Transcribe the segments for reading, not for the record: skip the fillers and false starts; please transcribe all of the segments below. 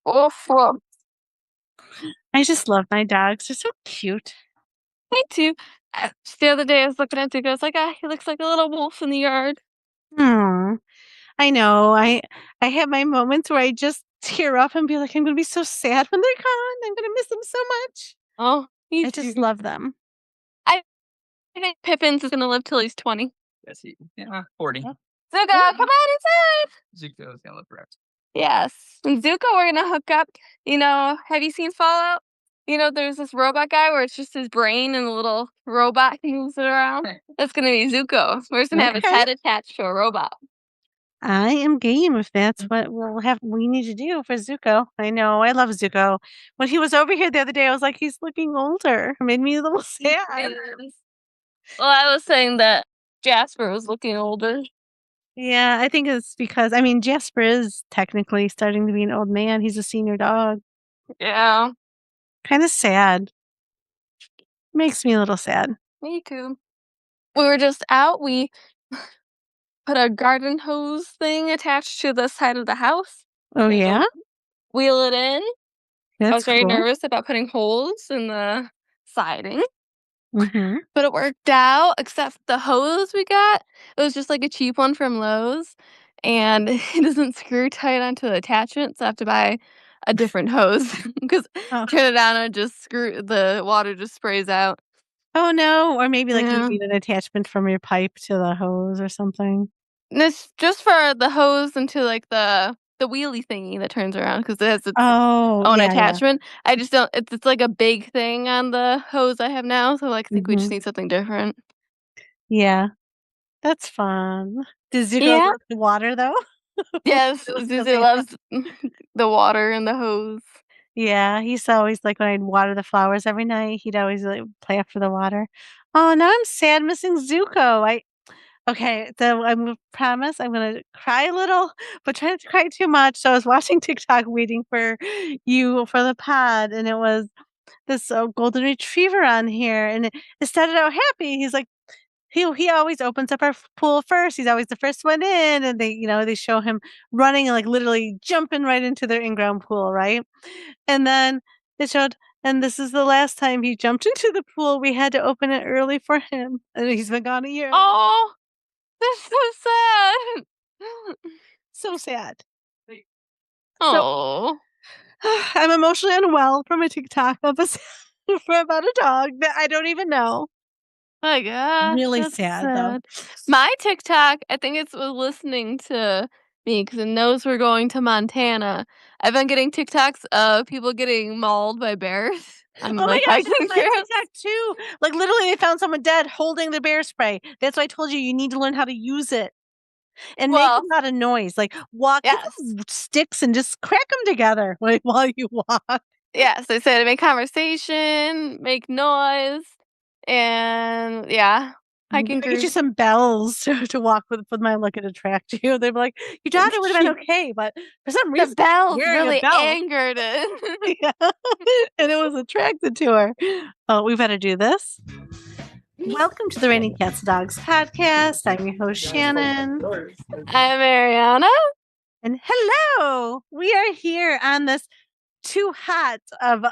Oof. Well, I just love my dogs. They're so cute. me too. The other day I was looking at Zuko. I was like, he looks like a little wolf in the yard. Hmm. I know. I have my moments where I just tear up and be like, I'm gonna be so sad when they're gone. I'm gonna miss them so much. Oh, me I too. just love them. I think Pippins is gonna live till he's 20. Yeah, 40. Huh? Zuko, 40? come on inside. Zuko's gonna live forever. Yes. And Zuko, we're gonna hook up. Have you seen Fallout? There's this robot guy where it's just his brain and a little robot he moves it around. That's gonna be Zuko. We're just gonna have his Okay. head attached to a robot. I am game if that's what we need to do for Zuko. I know. I love Zuko. When he was over here the other day, I was like, he's looking older. It made me a little sad. Is. Well, I was saying that Jasper was looking older. Yeah, I think it's because Jasper is technically starting to be an old man. He's a senior dog. Yeah, Kind of sad. Makes me a little sad. me too. We were just out. We put a garden hose thing attached to the side of the house. Oh So yeah? wheel it in. I was That's very cool. nervous about putting holes in the siding, Mm-hmm. but it worked out, except the hose we got, it was just like a cheap one from Lowe's, and it doesn't screw tight onto the attachment, so I have to buy a different hose because Oh. turn it on and the water just sprays out. Oh no. Or maybe like you Yeah. need an attachment from your pipe to the hose or something. And it's just for the hose into like the wheelie thingy that turns around because it has its Oh, own yeah, yeah. attachment. I just don't. It's like a big thing on the hose I have now, so like I think we Mm-hmm. just need something different. Yeah. That's fun. Does Zuko Yeah. love the water though? Yes, Does Zuzu he- loves the water and the hose. Yeah, he's always like when I'd water the flowers every night, he'd always like play after the water. Oh, now I'm sad missing Zuko. Okay, so I'm promise I'm gonna cry a little, but try not to cry too much. So I was watching TikTok waiting for you for the pod, and it was this golden retriever on here, and it started out happy. He's like, he always opens up our pool first. He's always the first one in, and they show him running and like literally jumping right into their in-ground pool, right? And then it showed, and this is the last time he jumped into the pool. We had to open it early for him, and he's been gone a year. Oh, that's so sad. So sad. So Oh, I'm emotionally unwell from a TikTok episode for about a dog that I don't even know. my gosh, Really that's sad, though. My TikTok, I think it's listening to me because it knows we're going to Montana. I've been getting TikToks of people getting mauled by bears. I'm Oh my like gosh, hiking that's my trails. TikTok too. Like literally, they found someone dead holding the bear spray. That's why I told you you need to learn how to use it and make a Well, lot of noise. Like get yes. some sticks and just crack them together like while you walk. Yes, they said make conversation, make noise, and yeah, hiking Get you through. some bells to walk with my look and attract you. They'd be like, your daughter would have been okay, but for some The reason, bells wearing a really bell. angered it. Yeah. And it was attracted to her. Oh, we better do this. Welcome to the Raining Cats and Dogs podcast. I'm your host, Shannon. I'm Mariana. And hello. We are here on this too hot of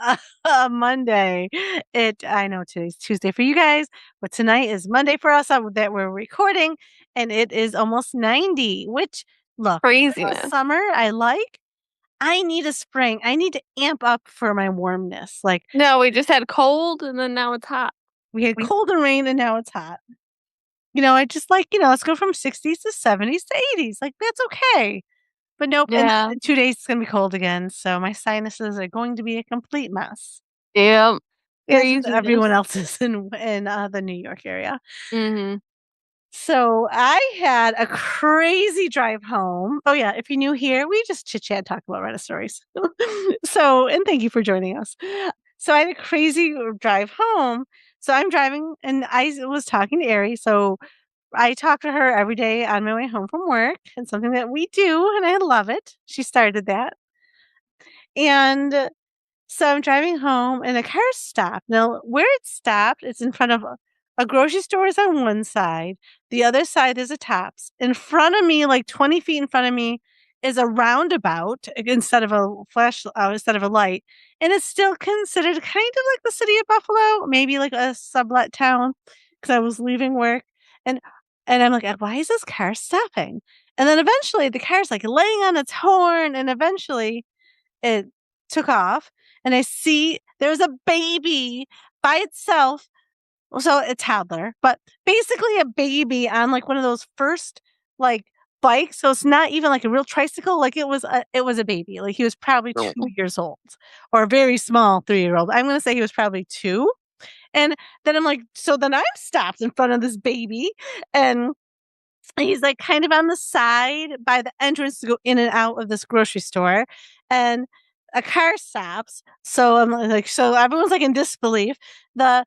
a Monday. I know today's Tuesday for you guys, but tonight is Monday for us that we're recording, and it is almost 90, which, look, Craziness. summer I like. I need a spring. I need to amp up for my warmness. Like, No, we just had cold and then now it's hot. we had cold and rain, and now it's hot. I just like, let's go from 60s to 70s to 80s. Like, that's okay. But nope, and Yeah. then in 2 days it's gonna be cold again, so my sinuses are going to be a complete mess. Yep. As everyone else's in the New York area. Mm-hmm. So I had a crazy drive home. Oh yeah, if you're new here, we just chit chat, talk about Reddit stories. And thank you for joining us. So I had a crazy drive home. So I'm driving, and I was talking to Ari. So I talk to her every day on my way home from work. It's something that we do, and I love it. She started that. And so I'm driving home, and the car stopped. Now, where it stopped, it's in front of a grocery store is on one side. The other side is a Tops. In front of me, like 20 feet in front of me, is a roundabout instead of a light, and it's still considered kind of like the city of Buffalo, maybe like a sublet town. Because I was leaving work, and I'm like, "Why is this car stopping?" And then eventually the car's like laying on its horn, and eventually it took off, and I see there's a baby by itself, well, so a toddler, but basically a baby on, like, one of those first, like, bikes, so it's not even like a real tricycle, like, it was a baby, like, he was probably 2 Oh. years old or a very small 3-year-old. I'm gonna say he was probably 2, and then I'm like, so then I'm stopped in front of this baby, and he's, like, kind of on the side by the entrance to go in and out of this grocery store, and a car stops, so I'm like so everyone's, like, in disbelief. The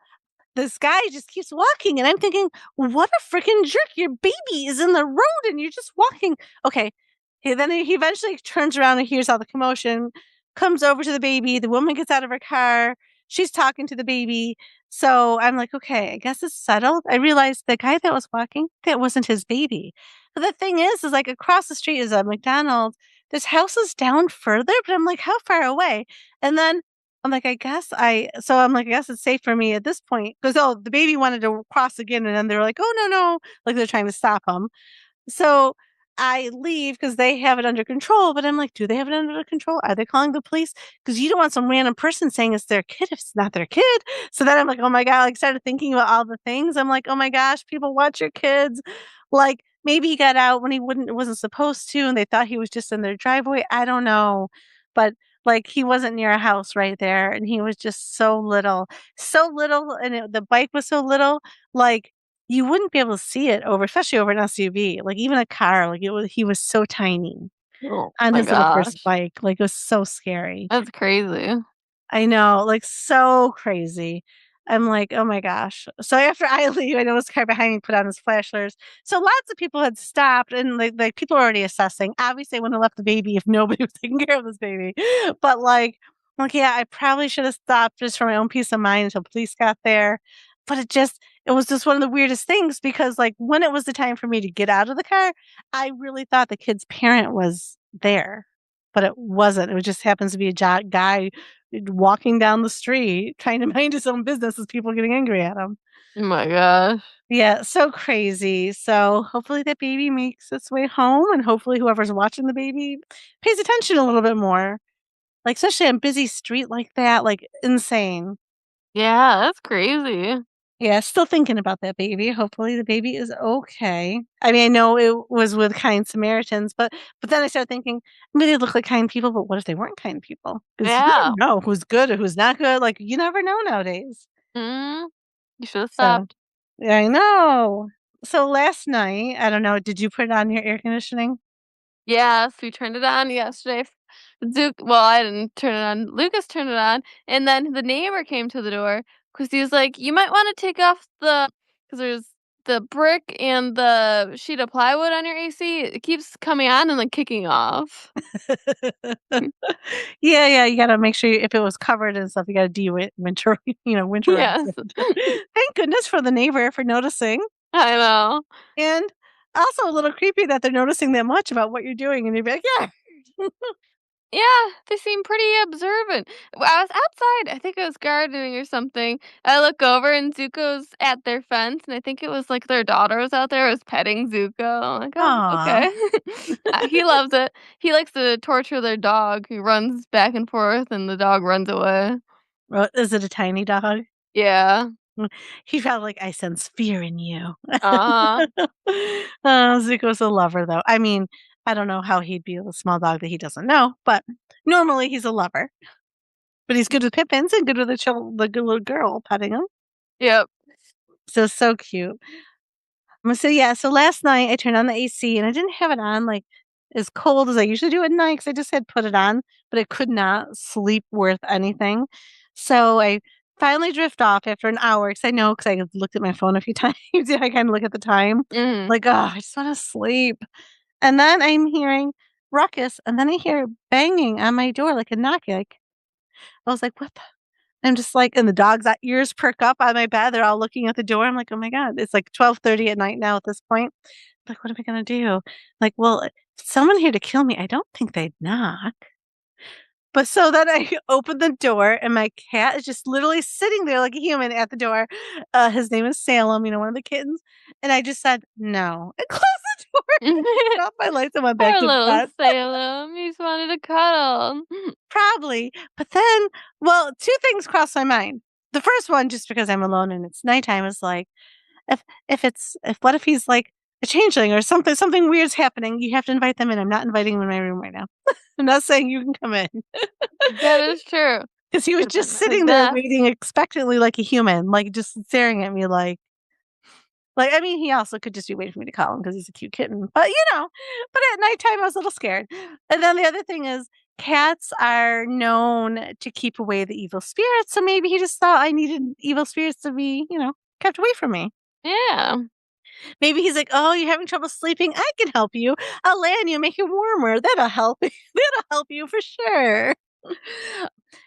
this guy just keeps walking, and I'm thinking, "What a freaking jerk, your baby is in the road and you're just walking." Okay, he eventually turns around and hears all the commotion, comes over to the baby, the woman gets out of her car, she's talking to the baby, so I'm like, "Okay, I guess it's settled." I realized the guy that was walking, that wasn't his baby. But the thing is, like, across the street is a McDonald's, there's houses down further, but I'm like, "How far away?" And then I'm like, I guess it's safe for me at this point because the baby wanted to cross again, and then they were like, "Oh, no, no," like they're trying to stop him. So I leave because they have it under control, but I'm like, "Do they have it under control? Are they calling the police?" Because you don't want some random person saying it's their kid if it's not their kid. So then I'm like, "Oh my god," like, started thinking about all the things. I'm like, "Oh my gosh, people watch your kids." Like, maybe he got out when he wasn't supposed to, and they thought he was just in their driveway. I don't know. But, like, he wasn't near a house right there, and he was just so little, and the bike was so little, like, you wouldn't be able to see it over especially over an SUV, like, even a car, like, he was so tiny Oh on my his little first gosh. bike, like, it was so scary. That's crazy. I know, like, so crazy. I'm like, "Oh my gosh." So after I leave, I noticed the car behind me put on his flashers. So lots of people had stopped and, like, people were already assessing. Obviously, I wouldn't have left the baby if nobody was taking care of this baby. But, like, I'm like, "Yeah, I probably should have stopped just for my own peace of mind until police got there." But it was just one of the weirdest things because, like, when it was the time for me to get out of the car, I really thought the kid's parent was there, but it wasn't. It just happens to be a guy walking down the street trying to mind his own business as people getting angry at him. Oh my gosh. Yeah, so crazy. So hopefully that baby makes its way home and hopefully whoever's watching the baby pays attention a little bit more. Like especially on busy street like that, like insane. Yeah, that's crazy. Yeah, still thinking about that baby. Hopefully the baby is okay. I mean, I know it was with kind Samaritans, but then I started thinking, maybe they look like kind people, but what if they weren't kind people? Because you Yeah. never know who's good or who's not good. Like you never know nowadays. Mm. You should have So stopped. yeah, I know. So last night, I don't know, did you put on your air conditioning? Yes, we turned it on yesterday. Well, I didn't turn it on. Lucas turned it on, and then the neighbor came to the door because he was like, "You might want to take off because there's the brick and the sheet of plywood on your AC. It keeps coming on and then kicking off." Yeah, yeah, you gotta make sure if it was covered and stuff, you gotta winter, winterize Yes, it. Thank goodness for the neighbor for noticing. I know. And also a little creepy that they're noticing that much about what you're doing, and you'd be like, "Yeah." Yeah, they seem pretty observant. I was outside, I think I was gardening or something. I look over and Zuko's at their fence, and I think it was like their daughter was out there, was petting Zuko. I'm like, oh, Aw. okay. He loves it. He likes to torture their dog. He runs back and forth, and the dog runs away. Well, is it a tiny dog? Yeah. Mm, he felt like, "I sense fear in you." Uh-huh. Zuko's a lover, though. I mean, I don't know how he'd be with a small dog that he doesn't know, but normally he's a lover. But he's good with Pippins and good with the good little girl petting him. Yep. So cute. So, yeah, so last night I turned on the AC and I didn't have it on, like, as cold as I usually do at night because I just had put it on, but I could not sleep worth anything. So I finally drift off after an hour because I looked at my phone a few times. I kinda look at the time, Mhm. like, "Oh, I just wanna sleep." And then I'm hearing ruckus, and then I hear banging on my door, like a knocking, like I was like, "What the" I'm just like and the dog's ears perk up on my bed, they're all looking at the door, I'm like, "Oh my god." It's like 12:30 at night now at this point. like, what am I gonna do? Like, well, if someone here to kill me, I don't think they'd knock. But so then I open the door and my cat is just literally sitting there like a human at the door. His name is Salem, one of the kittens. And I just said, no, and closed the door, turned off my lights and went back Poor to little bed. Salem. He just wanted to cuddle. Probably. But then, well, two things crossed my mind. The first one, just because I'm alone and it's nighttime, is like, if what if he's like a changeling or something weird's happening, you have to invite them in. I'm not inviting him in my room right now. I'm not saying you can come in. That is true. Because he was just sitting there waiting expectantly like a human, like, just staring at me I mean, he also could just be waiting for me to call him because he's a cute kitten, but at nighttime, I was a little scared. And then the other thing is cats are known to keep away the evil spirits, so maybe he just thought I needed evil spirits to be, kept away from me. Yeah. Maybe he's like, "Oh, you're having trouble sleeping? I can help you. I'll lay on you, make you warmer. That'll help. That'll help you for sure."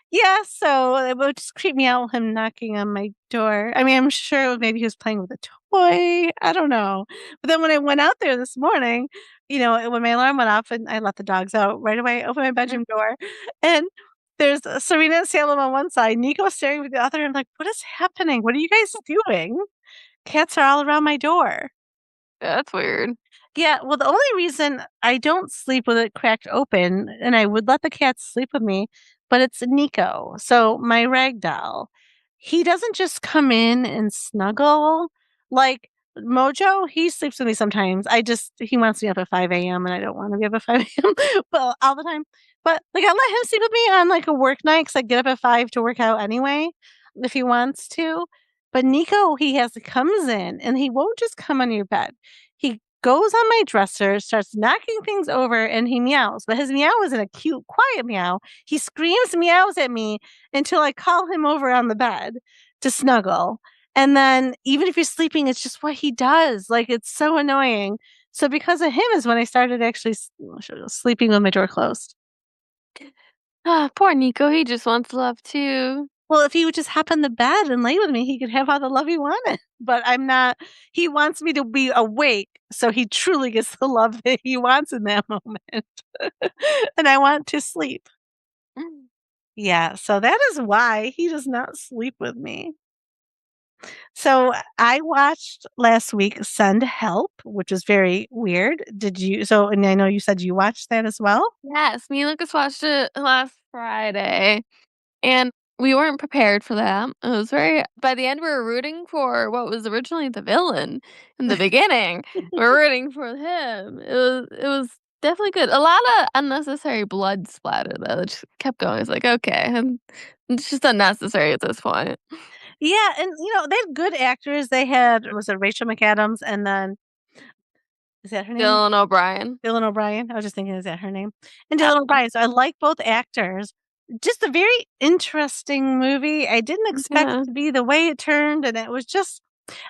Yeah, so it would just creep me out him knocking on my door. I mean, I'm sure maybe he was playing with a toy. I don't know. But then when I went out there this morning, when my alarm went off and I let the dogs out right away, I opened my bedroom door, and there's Serena and Salem on one side, Nico staring with the other. I'm like, "What is happening? What are you guys doing?" Cats are all around my door. That's weird. Yeah, well, the only reason I don't sleep with it cracked open, and I would let the cats sleep with me, but it's Nico. So my rag doll, he doesn't just come in and snuggle. Like Mojo, he sleeps with me sometimes. He wants me up at 5 a.m. and I don't want to be up at 5 a.m. but all the time. But like I let him sleep with me on like a work night because I get up at 5 to work out anyway, if he wants to. But Nico, comes in and he won't just come on your bed. He goes on my dresser, starts knocking things over, and he meows. But his meow isn't a cute, quiet meow. He screams, meows at me until I call him over on the bed to snuggle. And then, even if you're sleeping, it's just what he does. Like, it's so annoying. So, because of him, is when I started actually sleeping with my door closed. Ah, poor Nico. He just wants love too. Well, if he would just hop on the bed and lay with me, he could have all the love he wanted. But I'm not. He wants me to be awake, so he truly gets the love that he wants in that moment. And I want to sleep. Yeah, so that is why he does not sleep with me. So I watched last week Send Help, which is very weird. Did you? So, and I know you said you watched that as well. Yes, me and Lucas watched it last Friday, and we weren't prepared for that. It was by the end, we were rooting for what was originally the villain in the beginning. We're rooting for him. It was definitely good. A lot of unnecessary blood splatter, though. It just kept going. It's like, okay, and it's just unnecessary at this point. Yeah, and they had good actors. They had was it Rachel McAdams and then is that her name? Dylan O'Brien. Dylan O'Brien. I was just thinking, is that her name? And Dylan O'Brien. So I like both actors. Just a very interesting movie. I didn't expect Yeah. it to be the way it turned, and it was just.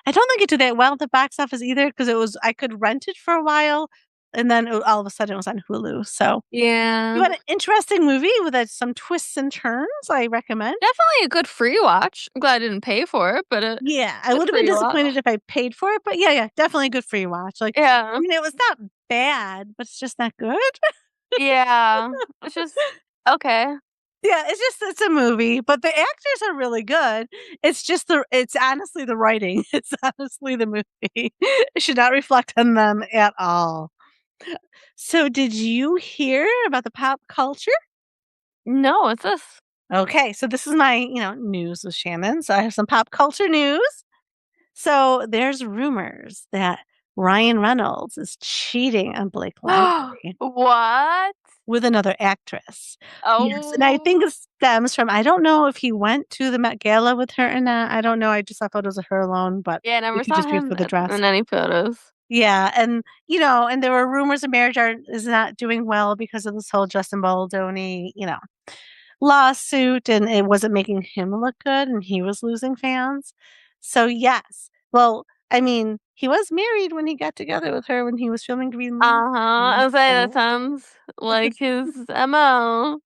I don't think it did that well at the box office either because I could rent it for a while, and then all of a sudden it was on Hulu. So Yeah. you want an interesting movie with some twists and turns? I recommend. Definitely a good free watch. I'm glad I didn't pay for it, but Yeah, I good would have been free watch. disappointed if I paid for it, but yeah, definitely a good free watch. Like, I Yeah. mean, it was not bad, but it's just not good. Yeah. It's just okay. Yeah, it's a movie, but the actors are really good. It's honestly the writing. It's honestly the movie. It should not reflect on them at all. So, did you hear about the pop culture? No, what's this? Okay, so this is my, news with Shannon. So I have some pop culture news. So there's rumors that Ryan Reynolds is cheating on Blake Lively What? with another actress. Yes, and I Oh. think it stems from I don't know if he went to the Met Gala with her or not. I don't know. I just thought it was her alone, but Yeah, I it never could saw just be him for the dress. in any photos. Yeah, and and there were rumors of marriage is not doing well because of this whole Justin Baldoni, lawsuit, and it wasn't making him look good, and he was losing fans. So yes, well, I mean, he was married when he got together with her when he was filming Green Lantern. Uh-huh. I was like, that So sounds like his MO.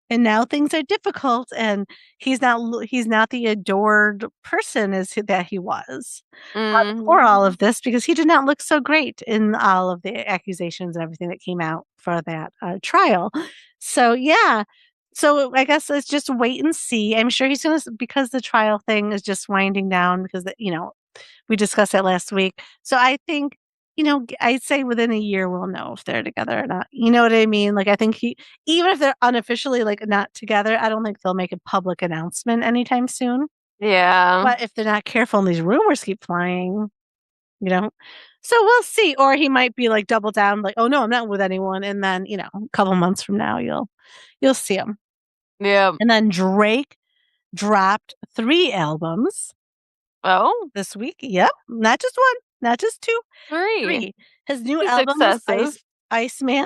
And now things are difficult, and he's not the adored person that he was before all Mhm. of this, because he did not look so great in all of the accusations and everything that came out for that trial. So yeah, so I guess let's just wait and see. I'm sure he's gonna, because the trial thing is just winding down, because we discussed that last week. So I think, I'd say within a year we'll know if they're together or not. You know what I mean? Like I think even if they're unofficially like not together, I don't think they'll make a public announcement anytime soon. Yeah. But if they're not careful and these rumors keep flying, you know, so we'll see. Or he might be like double down, like, oh no, I'm not with anyone, and then a couple months from now you'll see him. Yeah. And then Drake dropped 3 albums Oh, this week. Yep, not just one, not just two. 3. 3. His new He's album was excessive. Iceman,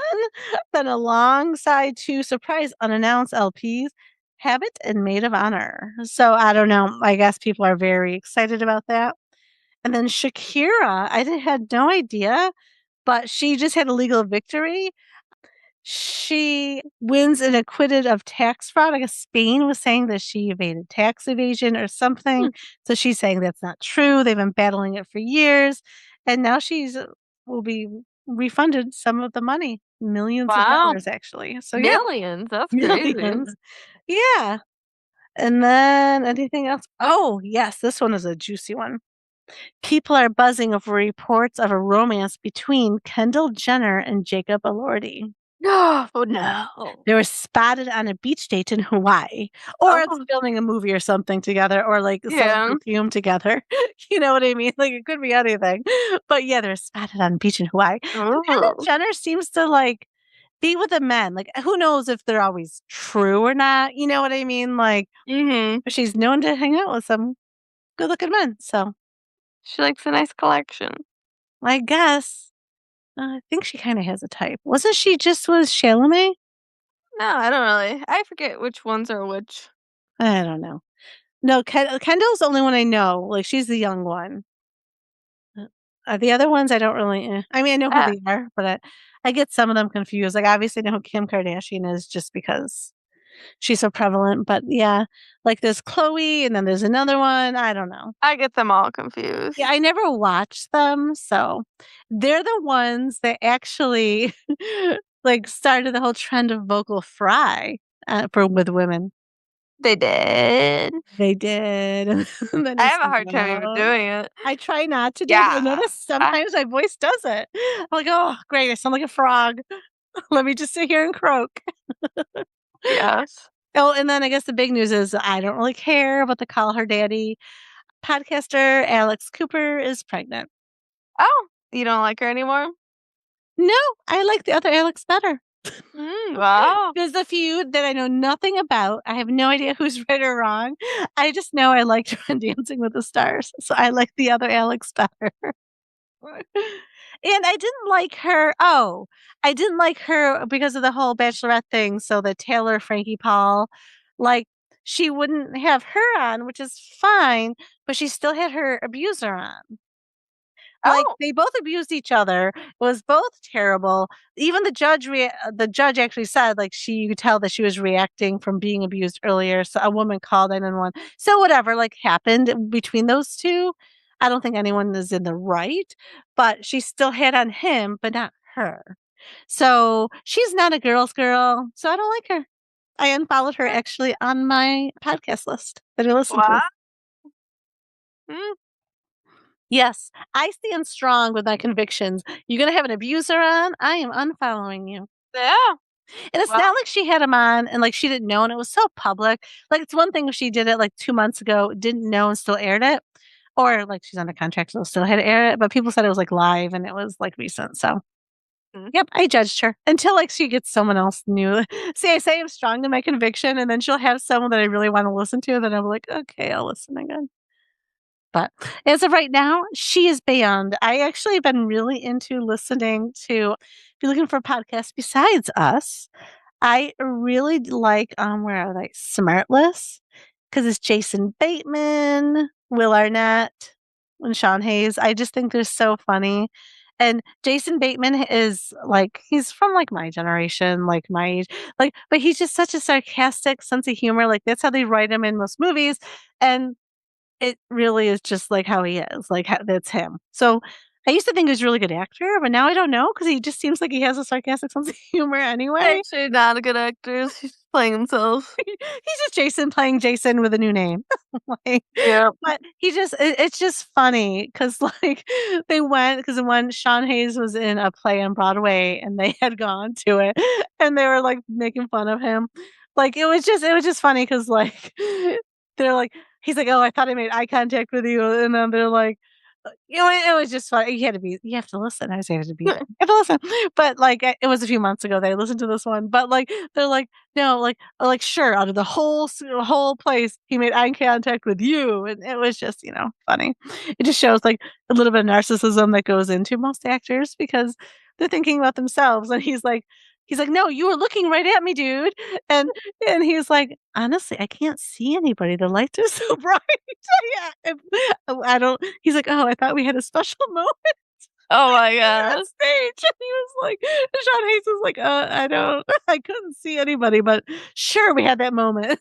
then alongside 2 surprise unannounced LPs, Habit and Maid of Honor. So I don't know. I guess people are very excited about that. And then Shakira, had no idea, but she just had a legal victory. She wins and acquitted of tax fraud. I guess Spain was saying that she evaded tax evasion or something. Hmm. So she's saying that's not true. They've been battling it for years. And now she's will be refunded some of the money, millions of Wow. dollars actually. So yeah, Millions. That's crazy. millions. Yeah. And then anything else? Oh, yes, this one is a juicy one. People are buzzing over reports of a romance between Kendall Jenner and Jacob Elordi. Oh, no. They were spotted on a beach date in Hawaii, or it's Oh, filming a movie or something together, or like selling yeah. perfume together. You know what I mean? Like it could be anything. But yeah, they're spotted on a beach in Hawaii. But Kendall Oh. Jenner seems to like be with the men. Like who knows if they're always true or not? You know what I mean? Like Mhm. she's known to hang out with some good looking men. So She likes a nice collection. I guess I think she kind of has a type. Wasn't she just with Chalamet? No, I don't really. I forget which ones are which. I don't know. No, Kendall's the only one I know. Like she's the young one. The other ones I don't really. I mean, I know who Ah, they are, but I get some of them confused. Like obviously, I know who Kim Kardashian is just because she's so prevalent. But yeah, like there's Chloe, and then there's another one. I don't know. I get them all Yeah, confused. I never watched them, so they're the ones that actually like started the whole trend of vocal fry for with women. They did. They did. And then I you have a sing hard it time even out. doing it. I try not to do it, but I Yeah. notice sometimes my voice does it. I'm like, "Oh, great, I sound like a frog. Let me just sit here and croak." Yes. Oh, and then I guess the big news is I don't really care about the Call Her Daddy. Podcaster Alex Cooper is pregnant. Oh, you don't like her anymore? No, I like the other Alex better. Wow. There's a feud that I know nothing about. I have no idea who's right or wrong. I just know I liked her on Dancing with the Stars, so I like the other Alex better. And I didn't like her because of the whole Bachelorette thing, so the Taylor Frankie Paul, like, she wouldn't have her on, which is fine, but she still had her abuser on. Like, Oh, they both abused each other. It was both terrible. Even the judge actually said, like, you could tell that she was reacting from being abused earlier, so a woman called 911. So whatever, like, happened between those 2, I don't think anyone is in the right, but she still had on him, but not her. So, she's not a girl's girl, so I don't like her. I unfollowed her actually on my podcast list that I listen to. wow. Mm, Yes, I stand strong with my convictions. You're gonna have an abuser on, I am unfollowing you. yeah. And it's Well, not like she had him on and, like, she didn't know, and it was so public. Like, it's one thing if she did it, like, 2 months ago, didn't know and still aired it, or, like, she's under contract, so still had to air it, but people said it was, like, live and it was, like, recent, so mm, yep, I judged her until, like, she gets someone else new. See, I say I'm strong in my conviction, and then she'll have someone that I really wanna listen to, then I'm like, "Okay, I'll listen again." But as of right now, she is beyond. I actually have been really into listening to if you're looking for podcasts besides us, I really like, where are they? Smartless, because it's Jason Bateman, Will Arnett, and Sean Hayes. I just think they're so funny, And Jason Bateman is like he's from like my generation, like my age, like but he's just such a sarcastic sense of humor. Like that's how they write him in most movies, and it really is just like how he is, like that's him. So I used to think he was a really good actor, but now I don't know because he just seems like he has a sarcastic sense of humor anyway. Actually, not a good actor. He's just playing himself. He's just Jason playing Jason with a new name. Like, Yeah. but he just it's just funny because like they went because when Sean Hayes was in a play on Broadway and they had gone to it and they were like making fun of him. Like it was just funny because like they're like he's like, "Oh, I thought I made eye contact with you," and then they're like, it was just fun. You have to listen. I say you have to be there. You have to listen. But like it was a few months ago that I listened to this one. But like they're like, no, like sure, out of the whole place, he made eye contact with you, and it was just funny. It just shows like a little bit of narcissism that goes into most actors because they're thinking about themselves, and he's like, no, you were looking right at me, dude, and he's like, honestly, I can't see anybody. The lights are so bright. Yeah, I don't. He's like, oh, I thought we had a special moment Oh my on god. stage. And he was like, Sean Hayes was like, I don't, I couldn't see anybody, but sure, we had that moment.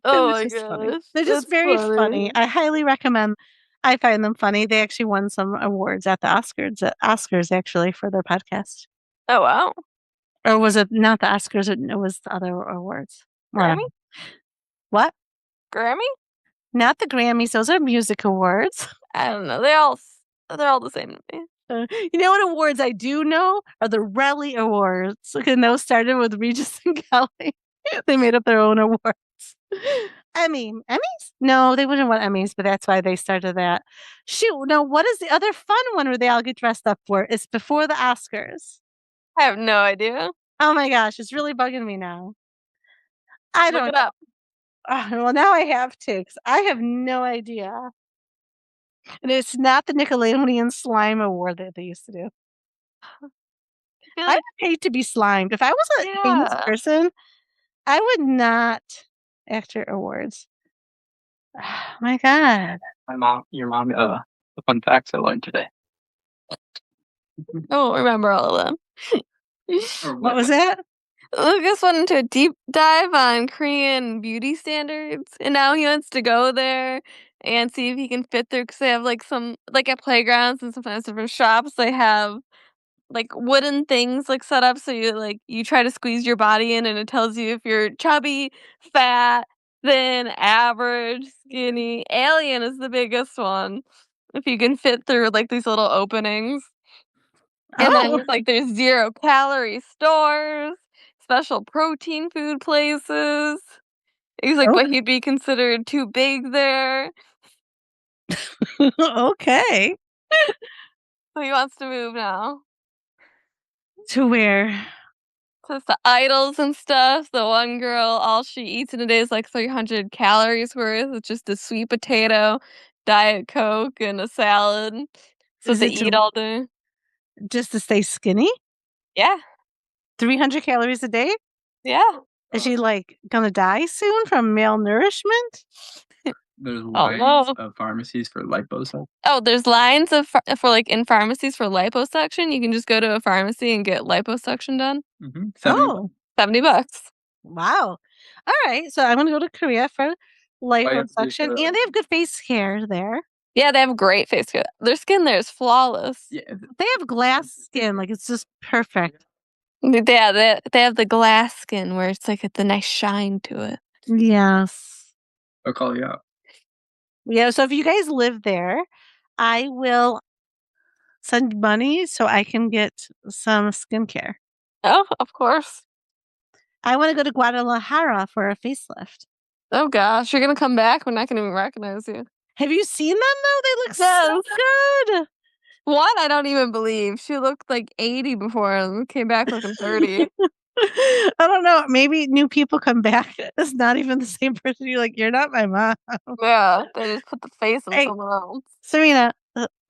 Oh It was my just funny. gosh. They're just That's very funny. funny. I highly recommend. I find them funny. They actually won some awards at the Oscars actually for their podcast. Oh wow. Or was it not the Oscars? It was the other awards. Grammy? What? Grammy? Not the Grammys. Those are music awards. I don't know. They're all the same to me. You know what awards I do know are the Relly Awards. And those started with Regis and Kelly. They made up their own awards. Emmys? No, they wouldn't want Emmys, but that's why they started that. Shoot, no, what is the other fun one where they all get dressed up for? It's before the Oscars. I have no idea. Oh my gosh, it's really bugging me now. I Look don't it up. well, now I have to because I have no idea. And it's not the Nickelodeon Slime Award that they used to do. I feel I like would hate to be slimed. If I was a famous yeah. person, I would not actor awards. My God. Your mom, the fun facts I learned today. I won't remember all of them. What was that? Lucas went into a deep dive on Korean beauty standards, and now he wants to go there and see if he can fit through because they have like some like at playgrounds and sometimes different shops they have like wooden things like set up so you try to squeeze your body in and it tells you if you're chubby, fat, thin, average, skinny. Alien is the biggest one. If you can fit through like these little openings. And then Oh, there's 0-calorie stores, special protein food places. He's like, oh, but he'd be considered too big there. okay. So he wants to move now. To where? So it's the idols and stuff. The one girl, all she eats in a day is like 300 calories worth. It's just a sweet potato, Diet Coke, and a salad. That's what Is they it eat all day. just to stay skinny? Yeah. 300 calories a day? Yeah. Is she like gonna die soon from malnourishment? There's Oh, lines no. of pharmacies for liposuction. Oh, there's lines for like in pharmacies for liposuction. You can just go to a pharmacy and get liposuction done. Mm-hmm. Oh, $70. wow. All right. So I'm gonna go to Korea for you have to do liposuction, for- and they have good face care there. Yeah, they have great face care. Their skin there is flawless. Yeah, They have glass skin, like it's just perfect. Yeah, they have the glass skin where it's like the nice shine to it. Yes. I'll call you out. Yeah. So if you guys live there, I will send money so I can get some skincare. Oh, of course. I want to go to Guadalajara for a facelift. Oh gosh, you're gonna come back. We're not gonna even recognize you. Have you seen them though? They look so Yes. good. One, I don't even believe she looked like 80 before and came back looking 30. I don't know. Maybe new people come back. It's not even the same person. You're like, you're not my mom. Yeah, they just put the face on Hey. someone else. Serena,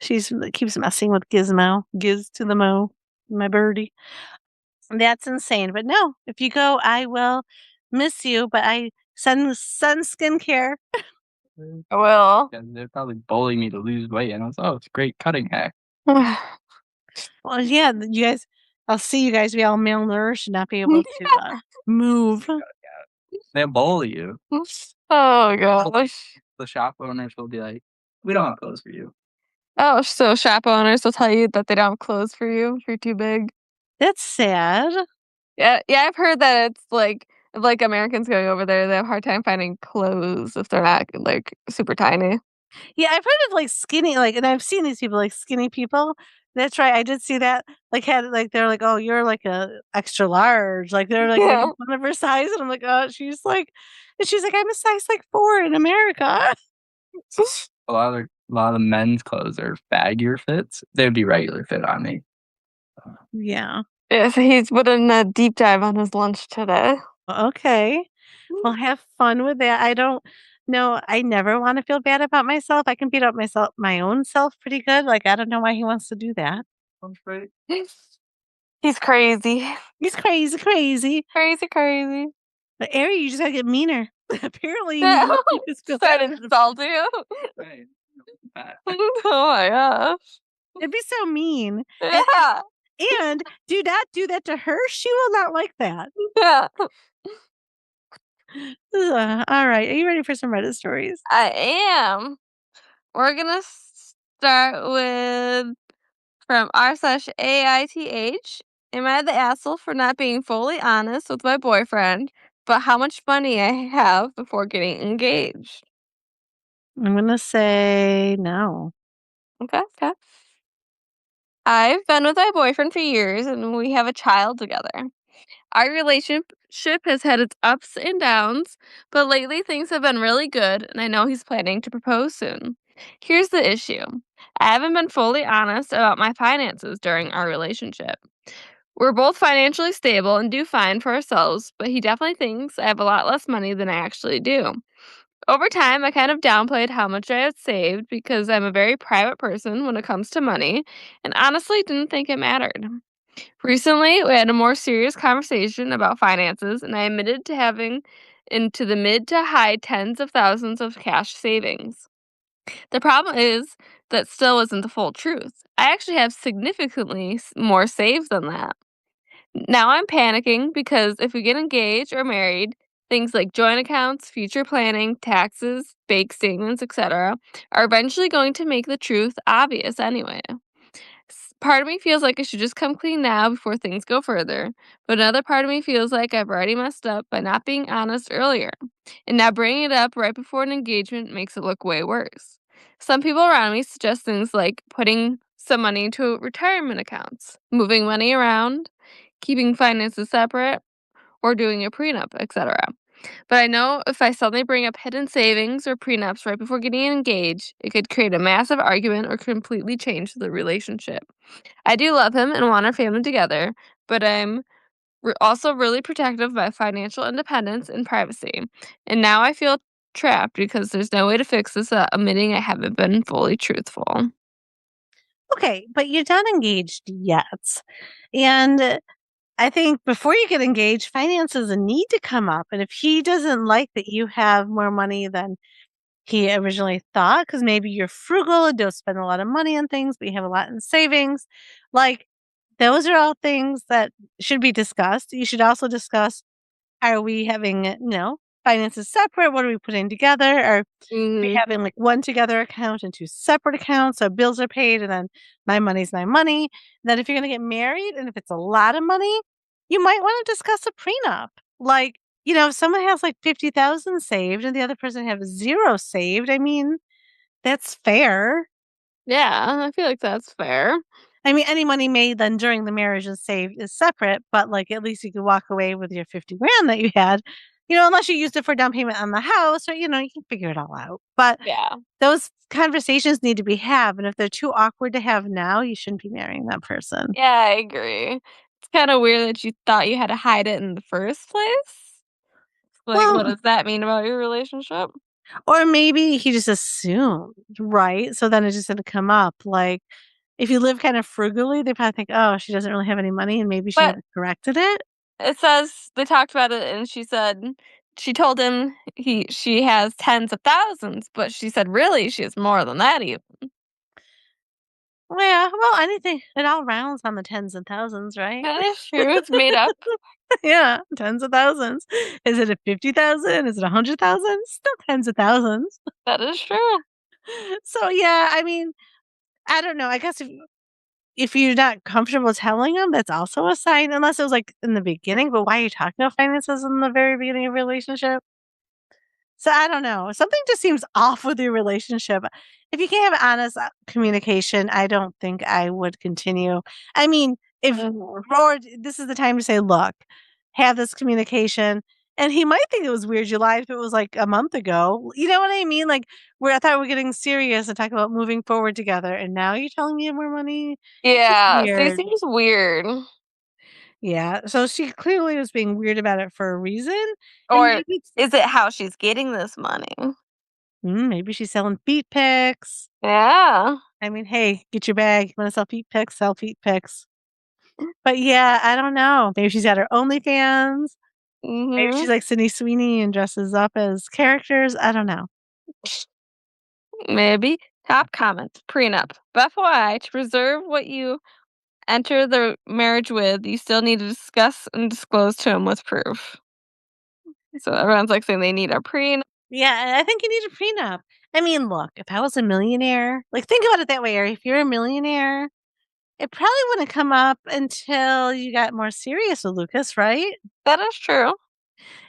she's keeps messing with Gizmo. Giz to the mo, my birdie. That's insane. But no, if you go, I will miss you. But I send skincare. I will. And they're probably bullying me to lose weight. And I was, oh, it's a great cutting hack. Well, yeah, you guys. I'll see you guys be all malnourished and not be able to move. They bully you. Oh gosh. The shop owners will be like, "We don't have clothes for you." Oh, so shop owners will tell you that they don't have clothes for you if you're too big. That's sad. Yeah, I've heard that it's like Americans going over there, they have a hard time finding clothes if they're not like super tiny. Yeah, I've heard of like skinny, like, and I've seen these people like skinny people. That's right. I did see that. Like, had like they're like, oh, you're like a extra large. Like they're like Yeah. making fun of her size, and I'm like, oh, and she's like, I'm a size like 4 in America. A lot of men's clothes are baggier fits. They'd be regular fit on me. Yeah. Yeah, so he's putting a deep dive on his lunch today. Okay. Well, have fun with that. I don't know. I never want to feel bad about myself. I can beat up my own self pretty good. Like I don't know why he wants to do that. Sounds great. He's crazy. He's crazy, crazy. Crazy. But Ari, you just gotta get meaner. Apparently, you need to make us feel Start better. insulting you. Right. Oh my gosh. It'd be so mean. Yeah. And do not do that to her. She will not like that. Yeah. All right. Are you ready for some Reddit stories? I am. We're gonna start with from r/AITH. Am I the asshole for not being fully honest with my boyfriend about how much money I have before getting engaged? I'm gonna say no. Okay. I've been with my boyfriend for years and we have a child together. Our relationship has had its ups and downs, but lately things have been really good and I know he's planning to propose soon. Here's the issue. I haven't been fully honest about my finances during our relationship. We're both financially stable and do fine for ourselves, but he definitely thinks I have a lot less money than I actually do. Over time, I kind of downplayed how much I had saved because I'm a very private person when it comes to money and honestly didn't think it mattered. Recently, we had a more serious conversation about finances, and I admitted to having into the mid to high tens of thousands of cash savings. The problem is that still isn't the full truth. I actually have significantly more saved than that. Now I'm panicking because if we get engaged or married, things like joint accounts, future planning, taxes, bank statements, etc., are eventually going to make the truth obvious anyway. Part of me feels like I should just come clean now before things go further, but another part of me feels like I've already messed up by not being honest earlier, and now bringing it up right before an engagement makes it look way worse. Some people around me suggest things like putting some money into retirement accounts, moving money around, keeping finances separate, or doing a prenup, etc. But I know if I suddenly bring up hidden savings or prenups right before getting engaged, it could create a massive argument or completely change the relationship. I do love him and want our family together, but I'm also really protective of my financial independence and privacy. And now I feel trapped because there's no way to fix this without admitting I haven't been fully truthful. Okay, but you're not engaged yet. And I think before you get engaged, finances need to come up. And if he doesn't like that you have more money than he originally thought, because maybe you're frugal and don't spend a lot of money on things, but you have a lot in savings, like those are all things that should be discussed. You should also discuss, are we having, finances separate? What are we putting together? Or we Mhm. having like one together account and two separate accounts so bills are paid and then my money's my money. Then if you're gonna get married and if it's a lot of money, you might want to discuss a prenup. Like, if someone has like 50,000 saved and the other person has 0 saved, I mean, that's fair. Yeah, I feel like that's fair. I mean, any money made then during the marriage and saved is separate, but like at least you could walk away with your 50 grand that you had, unless you used it for down payment on the house or, you can figure it all out. But Yeah. those conversations need to be had, and if they're too awkward to have now, you shouldn't be marrying that person. Yeah, I agree. It's kind of weird that you thought you had to hide it in the first place. Like, what Well, does that mean about your relationship? or maybe he just assumed, right? So then it just didn't come up. Like, if you live kind of frugally, they probably think, oh, she doesn't really have any money, and maybe she But never corrected it. it says they talked about it and she told him she has tens of thousands, but she said really she has more than that even. Yeah, well, anything it all rounds on the tens and thousands, right? That is true. It's made up. Yeah, tens of thousands. Is it a 50,000? Is it 100,000? Still tens of thousands. That is true. So, yeah, I mean, I don't know. I guess if you're not comfortable telling them, that's also a sign, unless it was, like, in the beginning, but why are you talking about finances in the very beginning of a relationship? So, I don't know. Something just seems off with your relationship. If you can't have honest, communication, I don't think I would continue. I mean, if Mhm. or this is the time to say, "Look, have this communication," and he might think it was weird you lied if it was, like, a month ago. You know what I mean? Like, where I thought we were getting serious and talking about moving forward together, and now you're telling me you have more money? It's just Yeah, so it weird. seems weird. Yeah, so she clearly was being weird about it for a reason, and Or maybe it's is it how she's getting this money? maybe she's selling feet pics. Yeah. I mean, hey, get your bag. You wanna sell feet pics? Sell feet pics. But yeah, I don't know. Maybe she's got her OnlyFans. Maybe Mhm. she's like Sydney Sweeney and dresses up as characters. I don't know. Maybe. Top comment. Prenup. FYI, to preserve what you enter the marriage with, you still need to discuss and disclose to him with proof. So everyone's like saying they need a prenup. Yeah, and I think you need a prenup. I mean, look, if I was a millionaire, like think about it that way, Ari. If you're a millionaire, it probably wouldn't come up until you got more serious with Lucas, right? That is true.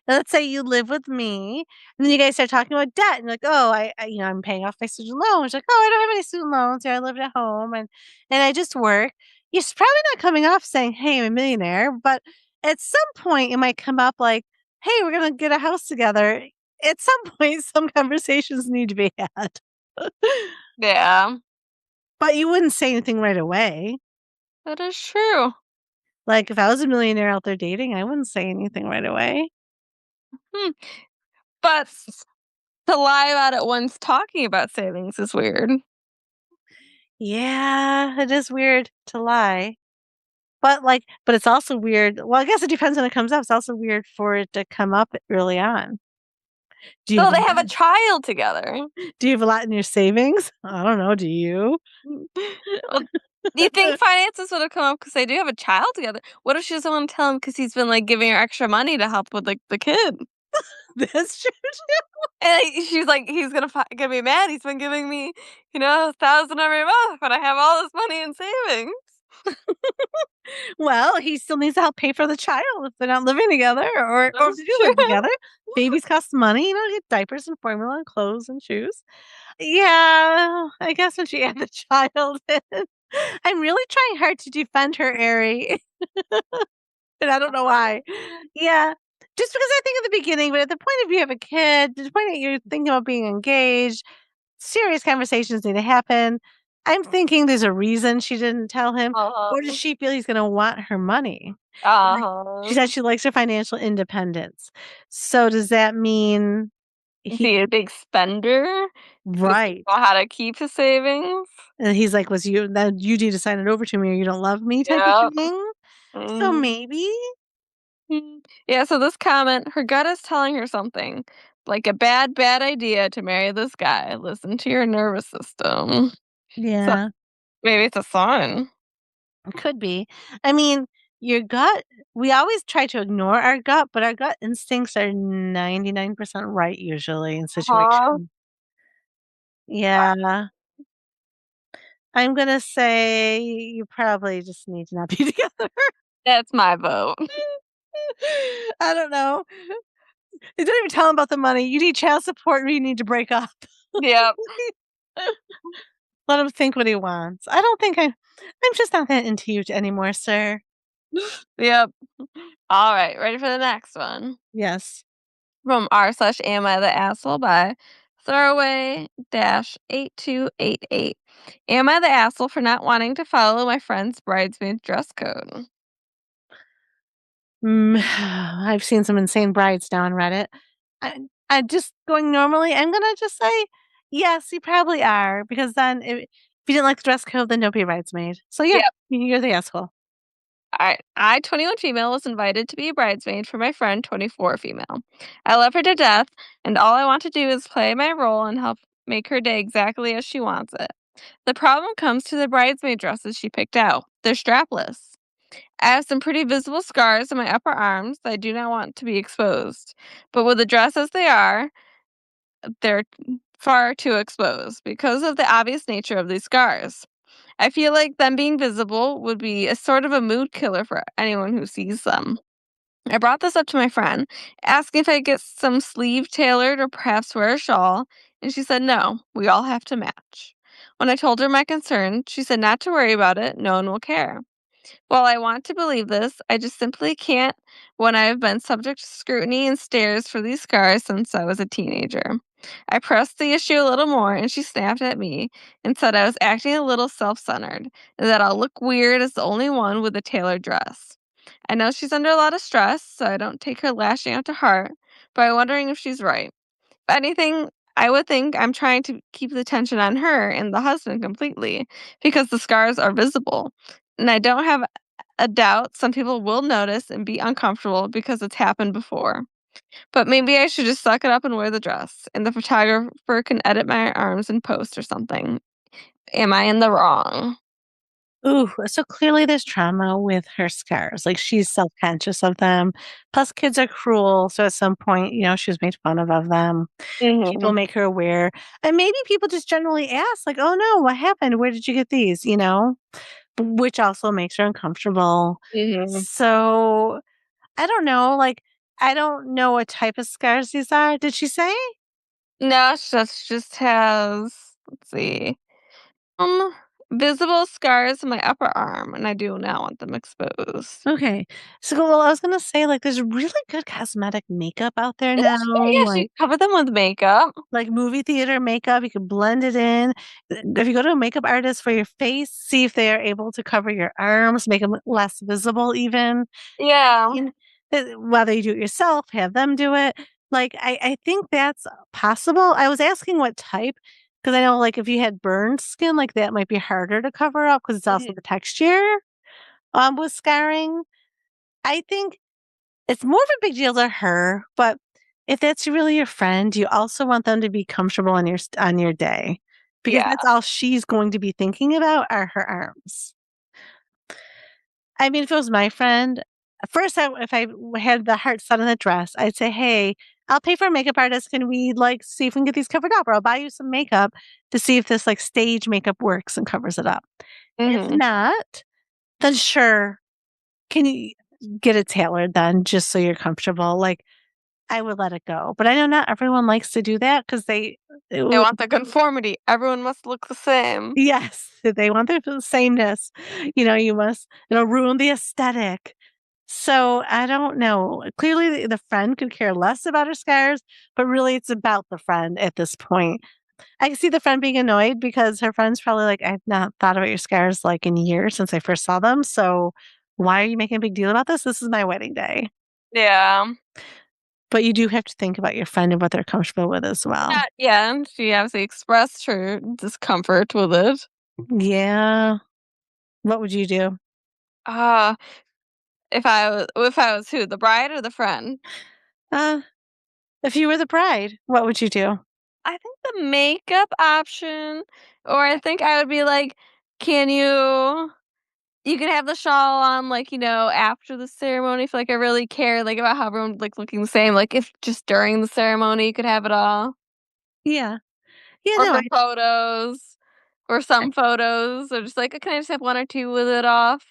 Let's say you live with me, and then you guys start talking about debt, and like, "Oh, I'm paying off my student loans." Like, "Oh, I don't have any student loans. Yeah, I live at home, and I just work." You're probably not coming off saying, "Hey, I'm a millionaire," but at some point, it might come up like, "Hey, we're gonna get a house together." At some point, some conversations need to be had. Yeah, But you wouldn't say anything right away. that is true. Like, if I was a millionaire out there dating, I wouldn't say anything right away. Hmm. But to lie about it once talking about savings is weird. Yeah, it is weird to lie. But it's also weird well, I guess it depends when it comes up. It's also weird for it to come up early on. Do you So have a they have a lot child together. do you have a lot in your savings? I don't know, do you? Well, do you think finances would have come up because they do have a child together? What if she doesn't want to tell him because he's been like giving her extra money to help with like the kid? That's true too. And she's like, he's gonna be mad. He's been giving me, 1,000 every month, but I have all this money in savings. Well, he still needs to help pay for the child if they're not living together or if That's they do true. live together. Babies cost money, get diapers and formula and clothes and shoes. Yeah, I guess when she had the child in. I'm really trying hard to defend her, Ari. And I don't know why. Yeah. Just because I think at the beginning, but at the point of you have a kid, the point that you're thinking about being engaged, serious conversations need to happen. I'm thinking there's a reason she didn't tell him, or does Uh-huh. she feel he's gonna want her money? Like, she Uh-huh. said she likes her financial independence. So does that mean Is he he a big spender? Does he right. know how to keep his savings? And he's like, was you that you need to sign it over to me or you don't love me type of Yeah. thing? So Mhm. maybe. Yeah, so this comment, her gut is telling her something. Like a bad, bad idea to marry this guy. Listen to your nervous system. So Yeah. maybe it's a sign. Could be. I mean, your gut we always try to ignore our gut, but our gut instincts are 99% right usually in Huh? situations. Yeah. I'm gonna say you probably just need to not be together. That's my vote. I don't know. Don't even tell him about the money. You need child support or you need to break up. Yep. Let him think what he wants. I don't think I'm just not that into you anymore, sir. Yep. All right, ready for the next one. Yes. From r/ am I the asshole by throwaway dash 8288. Am I the asshole for not wanting to follow my friend's bridesmaid dress code? I've seen some insane brides now on Reddit. I just going normally, I'm gonna just say, yes, you probably are, because then if you didn't like the dress code, then don't be a bridesmaid. So yeah, Yep. you're the asshole. I, 21 female, was invited to be a bridesmaid for my friend, 24 female. I love her to death, and all I want to do is play my role and help make her day exactly as she wants it. The problem comes to the bridesmaid dresses she picked out. They're strapless. I have some pretty visible scars on my upper arms that I do not want to be exposed. But with the dress as they are, they're far too exposed because of the obvious nature of these scars. I feel like them being visible would be a sort of a mood killer for anyone who sees them. I brought this up to my friend, asking if I could get some sleeve tailored or perhaps wear a shawl, and she said no, we all have to match. When I told her my concern, she said not to worry about it, no one will care. While I want to believe this, I just simply can't when I have been subject to scrutiny and stares for these scars since I was a teenager. I pressed the issue a little more and she snapped at me and said I was acting a little self centered and that I'll look weird as the only one with a tailored dress. I know she's under a lot of stress, so I don't take her lashing out to heart, but I'm wondering if she's right. If anything, I would think I'm trying to keep the tension on her and the husband completely because the scars are visible. And I don't have a doubt some people will notice and be uncomfortable because it's happened before. But maybe I should just suck it up and wear the dress, and the photographer can edit my arms in post or something. Am I in the wrong? Ooh, so clearly there's trauma with her scars. Like she's self-conscious of them. Plus, kids are cruel. So at some point, she was made fun of them. People Mhm. make her aware. And maybe people just generally ask, like, oh no, what happened? Where did you get these? Which also makes her uncomfortable. Mhm. So I don't know. Like, I don't know what type of scars these are. Did she say? No, she just has, let's see, um, visible scars on my upper arm, and I do not want them exposed. Okay. So, well, I was gonna say, like, there's really good cosmetic makeup out there Yeah, now, yeah, she covered them with makeup. like movie theater makeup. You can blend it in. If you go to a makeup artist for your face, see if they are able to cover your arms, make them less visible, even. Yeah. And whether you do it yourself, have them do it. Like, I think that's possible. I was asking what type because I know, like, if you had burned skin, like that might be harder to cover up because it's also Mhm. the texture with scarring. I think it's more of a big deal to her, but if that's really your friend, you also want them to be comfortable on your day, because Yeah. that's all she's going to be thinking about are her arms. I mean, if it was my friend, first, if I had the heart set on the dress, I'd say, "Hey, I'll pay for a makeup artist. Can we like see if we can get these covered up, or I'll buy you some makeup to see if this like stage makeup works and covers it up. If Mhm. not, then sure, can you get it tailored then, just so you're comfortable? Like." I would let it go, but I know not everyone likes to do that because they They w want the conformity. Everyone must look the same. yes, they want the sameness. You must, ruin the aesthetic. So, I don't know. Clearly, the friend could care less about her scars, but really it's about the friend at this point. I can see the friend being annoyed because her friend's probably like, "I've not thought about your scars, like, in years since I first saw them, so why are you making a big deal about this? This is my wedding day." Yeah. But you do have to think about your friend and what they're comfortable with as well. Yeah, and she obviously expressed her discomfort with it. Yeah. What would you do? Ah, if I was who? The bride or the friend? Uh, if you were the bride, what would you do? I think the makeup option, or I think I would be like, "Can you can have the shawl on, like, after the ceremony if, like, I really care, like, about how everyone, like, looking the same, like, if just during the ceremony you could have it all, Yeah. Yeah, or no, for photos, or some photos, or just like, can I just have 1 or 2 with it off?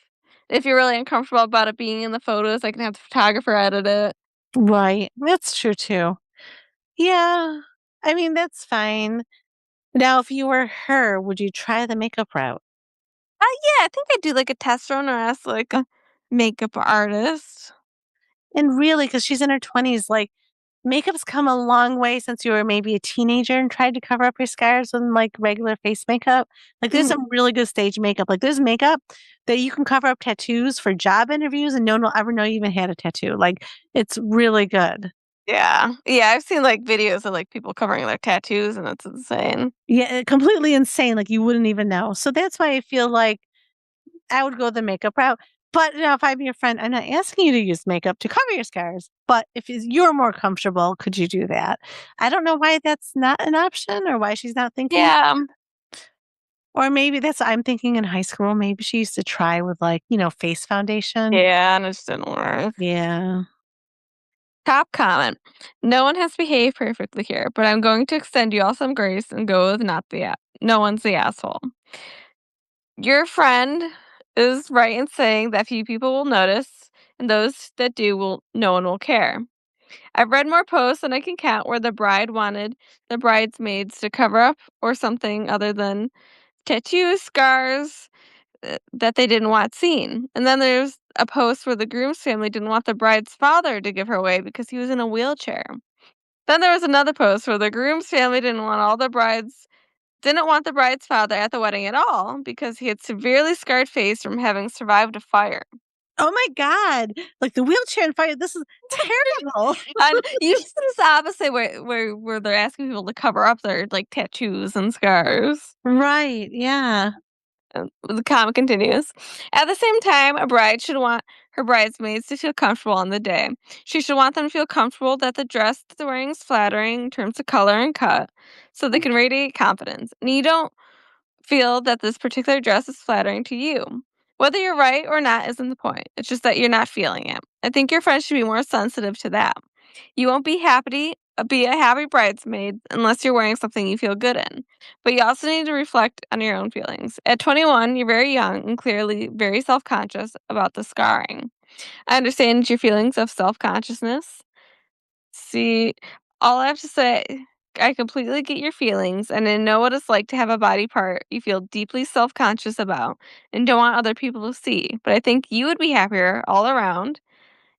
If you're really uncomfortable about it being in the photos, I can have the photographer edit it. right. That's true too. Yeah. I mean, that's fine. Now, if you were her, would you try the makeup route? Yeah, I think I'd do, like, a test run or ask, like, a makeup artist. And really, because she's in her 20s, like, makeup's come a long way since you were maybe a teenager and tried to cover up your scars with like regular face makeup. Like, there's some Mhm. really good stage makeup. Like, there's makeup that you can cover up tattoos for job interviews and no one will ever know you even had a tattoo. Like, it's really good. Yeah. Yeah, I've seen, like, videos of, like, people covering their tattoos, and it's insane. Yeah, completely insane. Like, you wouldn't even know. So that's why I feel like I would go the makeup route. But now, if I'm your friend, I'm not asking you to use makeup to cover your scars. But if you're more comfortable, could you do that? I don't know why that's not an option or why she's not thinking. Yeah. Or maybe that's what I'm thinking in high school. Maybe she used to try with like, face foundation. Yeah, and it just didn't work. Yeah. Top comment. No one has behaved perfectly here, but I'm going to extend you all some grace and go with no one's the asshole. Your friend is right in saying that few people will notice, and those that do no one will care. I've read more posts than I can count where the bride wanted the bridesmaids to cover up or something other than tattoos, scars that they didn't want seen. And then there's a post where the groom's family didn't want the bride's father to give her away because he was in a wheelchair. Then there was another post where the groom's family didn't want the bride's father at the wedding at all because he had severely scarred face from having survived a fire. Oh my God. Like the wheelchair and fire. This is terrible. And you just do this opposite where they're asking people to cover up their like tattoos and scars. Right. Yeah. The comment continues. At the same time, a bride should want her bridesmaids to feel comfortable on the day. She should want them to feel comfortable that the dress that they're wearing is flattering in terms of color and cut, so they can radiate confidence. And you don't feel that this particular dress is flattering to you. Whether you're right or not isn't the point. It's just that you're not feeling it. I think your friends should be more sensitive to that. You won't be be a happy bridesmaid unless you're wearing something you feel good in. But you also need to reflect on your own feelings. At 21, you're very young and clearly very self-conscious about the scarring. I understand your feelings of self-consciousness. See, all I have to say, I completely get your feelings and I know what it's like to have a body part you feel deeply self conscious about and don't want other people to see. But I think you would be happier all around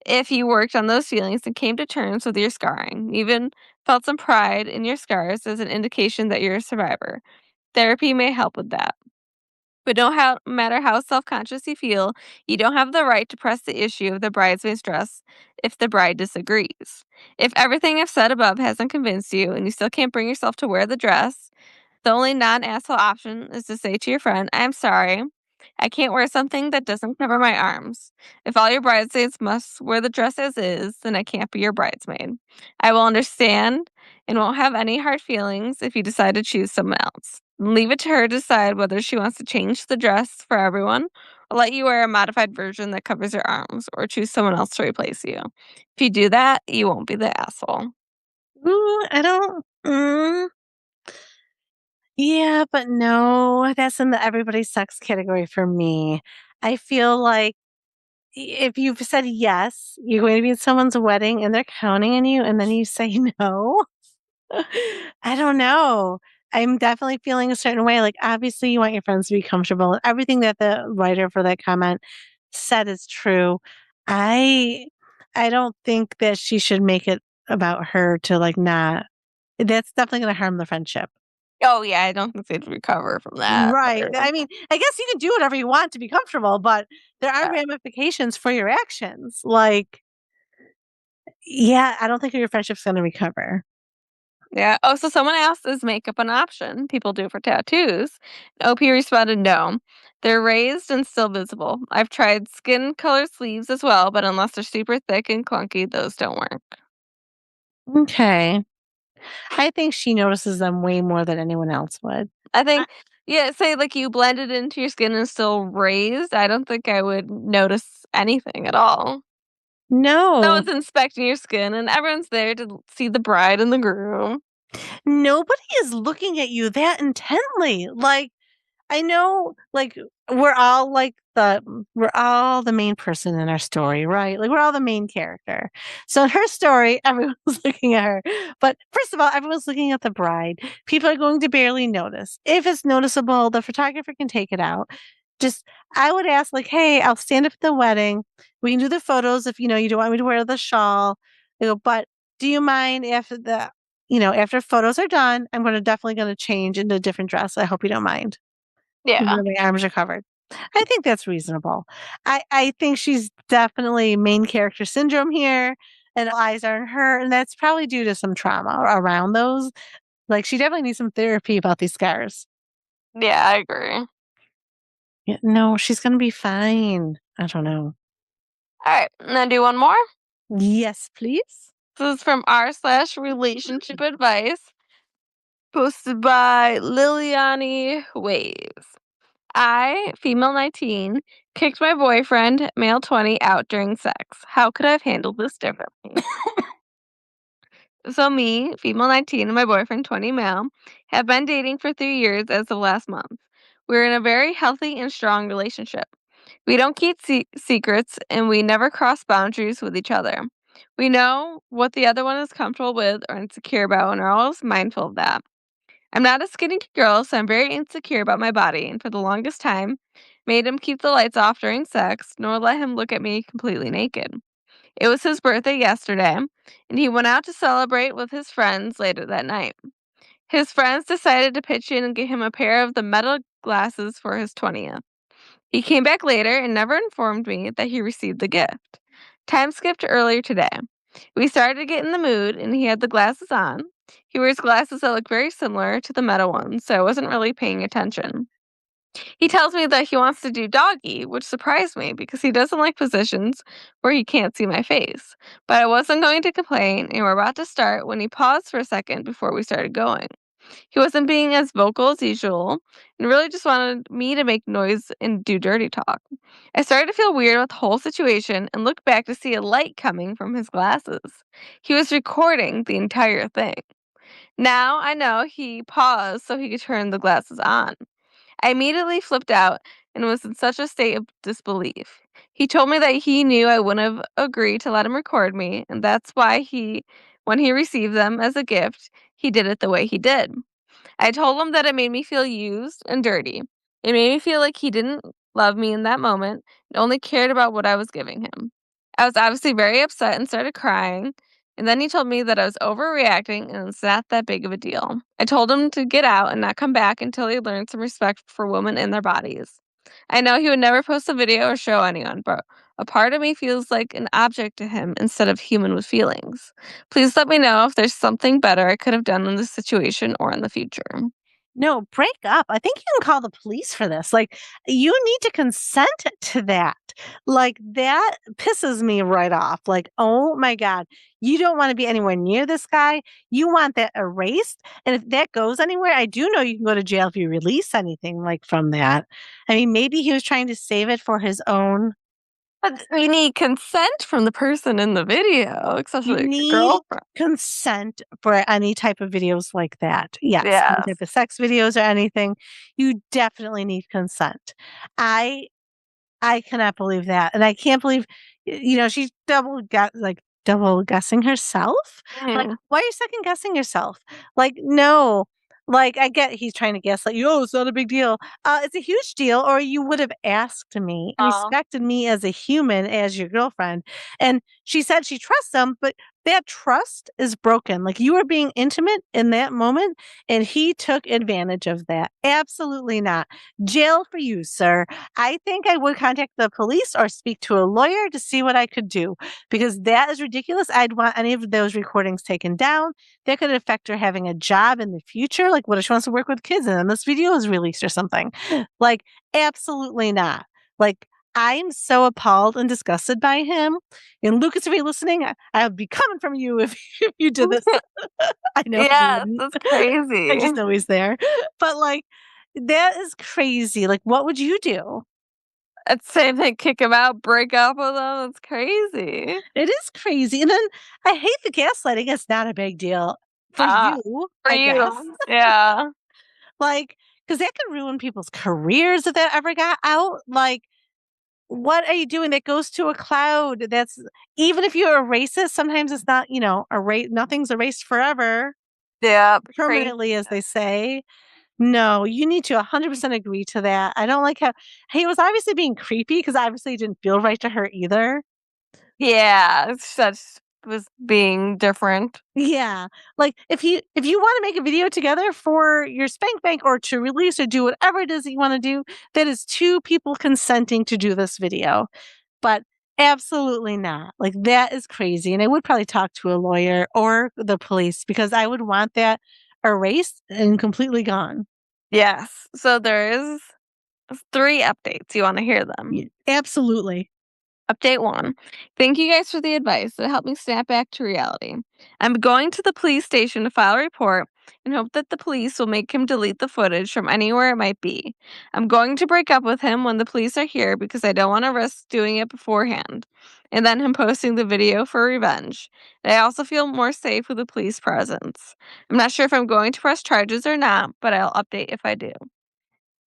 if you worked on those feelings and came to terms with your scarring, even felt some pride in your scars as an indication that you're a survivor. Therapy may help with that. But no matter how self conscious you feel, you don't have the right to press the issue of the bridesmaid's dress if the bride disagrees. If everything I've said above hasn't convinced you and you still can't bring yourself to wear the dress, the only non asshole option is to say to your friend, I'm sorry, I can't wear something that doesn't cover my arms. If all your bridesmaids must wear the dress as is, then I can't be your bridesmaid. I will understand and won't have any hard feelings if you decide to choose someone else. Leave it to her to decide whether she wants to change the dress for everyone or let you wear a modified version that covers your arms or choose someone else to replace you. If you do that, you won't be the asshole. Ooh, I don't. Yeah, but no, that's in the everybody sucks category for me. I feel like if you've said yes, you're going to be at someone's wedding and they're counting on you, and then you say no. I don't know. I'm definitely feeling a certain way. Like, obviously, you want your friends to be comfortable. Everything that the writer for that comment said is true. I I don't think that she should make it about her to like not. That's definitely going to harm the friendship. Oh, yeah, I don't think they'd recover from that. Right. I mean, I guess you can do whatever you want to be comfortable, but there are ramifications for your actions. Like, yeah, I don't think your friendship's going to recover. Yeah. Oh, so someone asked, is makeup an option? People do for tattoos. OP responded, no. They're raised and still visible. I've tried skin color sleeves as well, but unless they're super thick and clunky, those don't work. Okay. I think she notices them way more than anyone else would. I think, yeah, say like you blend it into your skin and still raised. I don't think I would notice anything at all. No No, one's inspecting your skin, and everyone's there to see the bride and the groom. nobody is looking at you that intently. Like, I know, like, we're all the main person in our story, right? Like, we're all the main character. So in her story, everyone's looking at her. But first of all, everyone's looking at the bride. People are going to barely notice. If it's noticeable, the photographer can take it out. Just, I would ask, like, hey, I'll stand up at the wedding. We can do the photos if you don't want me to wear the shawl. But do you mind if after photos are done, I'm definitely gonna change into a different dress. I hope you don't mind. Yeah. Where my arms are covered. I think that's reasonable. I think she's definitely main character syndrome here, and eyes are on her, and that's probably due to some trauma around those. Like, she definitely needs some therapy about these scars. Yeah, I agree. Yeah, no, she's gonna be fine. I don't know. All right. And then do one more. Yes, please. This is from r/relationship advice. Posted by Liliani Waves. I, female 19, kicked my boyfriend, male 20, out during sex. How could I have handled this differently? So me, female 19, and my boyfriend, 20 male, have been dating for 3 years as of last month. We're in a very healthy and strong relationship. We don't keep secrets, and we never cross boundaries with each other. We know what the other one is comfortable with or insecure about, and are always mindful of that. I'm not a skinny girl, so I'm very insecure about my body, and for the longest time, made him keep the lights off during sex, nor let him look at me completely naked. It was his birthday yesterday, and he went out to celebrate with his friends later that night. His friends decided to pitch in and get him a pair of the metal glasses for his 20th. He came back later and never informed me that he received the gift. Time skipped to earlier today. We started to get in the mood, and he had the glasses on. He wears glasses that look very similar to the metal ones, so I wasn't really paying attention. He tells me that he wants to do doggy, which surprised me because he doesn't like positions where he can't see my face. But I wasn't going to complain, and we're about to start when he paused for a second before we started going. He wasn't being as vocal as usual and really just wanted me to make noise and do dirty talk. I started to feel weird with the whole situation and looked back to see a light coming from his glasses. He was recording the entire thing. Now I know he paused so he could turn the glasses on. I immediately flipped out and was in such a state of disbelief. He told me that he knew I wouldn't have agreed to let him record me, and that's why when he received them as a gift, he did it the way he did. I told him that it made me feel used and dirty. It made me feel like he didn't love me in that moment and only cared about what I was giving him. I was obviously very upset and started crying. And then he told me that I was overreacting and it's not that big of a deal. I told him to get out and not come back until he learned some respect for women and their bodies. I know he would never post a video or show anyone, but a part of me feels like an object to him instead of human with feelings. Please let me know if there's something better I could have done in this situation or in the future. No, break up. I think you can call the police for this. Like, you need to consent to that. Like, that pisses me right off. Like, oh my God, you don't want to be anywhere near this guy. You want that erased. And if that goes anywhere, I do know you can go to jail if you release anything like from that. I mean, maybe he was trying to save it for his own. But we need consent from the person in the video, You especially your need girlfriend. consent for any type of videos like that. Yes, any Yes. type of sex videos or anything. You definitely need consent. I cannot believe that, and I can't believe, she's double guessing herself. Like, Mm. why are you second guessing yourself? Like, no. Like, I get he's trying to gaslight you. Oh, it's not a big deal. It's a huge deal, or you would have asked me, Oh. respected me as a human, as your girlfriend. And she said she trusts him, but that trust is broken. Like, you were being intimate in that moment, and he took advantage of that. Absolutely not. Jail for you, sir. I think I would contact the police or speak to a lawyer to see what I could do because that is ridiculous. I'd want any of those recordings taken down. That could affect her having a job in the future. Like, what if she wants to work with kids and then this video is released or something? Like, absolutely not. Like, I'm so appalled and disgusted by him. And Lucas, if you're listening, I would be coming from you if you did this. I know. Yes, that's crazy. I just know he's there. But like, that is crazy. Like, what would you do? It's same thing, kick him out, break up with him. It's crazy. It is crazy. And then I hate the gaslighting. It's not a big deal for Uh, you, For I you. guess. Yeah. Like, because that could ruin people's careers if that ever got out. Like, what are you doing? That goes to a cloud. That's even if you erase it, sometimes it's not, nothing's erased forever, Yeah. Crazy. permanently, as they say. No, you need to 100% agree to that. I don't like how he was obviously being creepy because obviously it didn't feel right to her either. Yeah. It's such was being different. Yeah. Like if you want to make a video together for your spank bank or to release or do whatever it is that you want to do, that is two people consenting to do this video. But absolutely not. Like that is crazy. And I would probably talk to a lawyer or the police because I would want that erased and completely gone. Yes. So there is 3 updates. You want to hear them? Absolutely. Update 1. Thank you guys for the advice. It helped me snap back to reality. I'm going to the police station to file a report and hope that the police will make him delete the footage from anywhere it might be. I'm going to break up with him when the police are here because I don't want to risk doing it beforehand and then him posting the video for revenge. And I also feel more safe with a police presence. I'm not sure if I'm going to press charges or not, but I'll update if I do.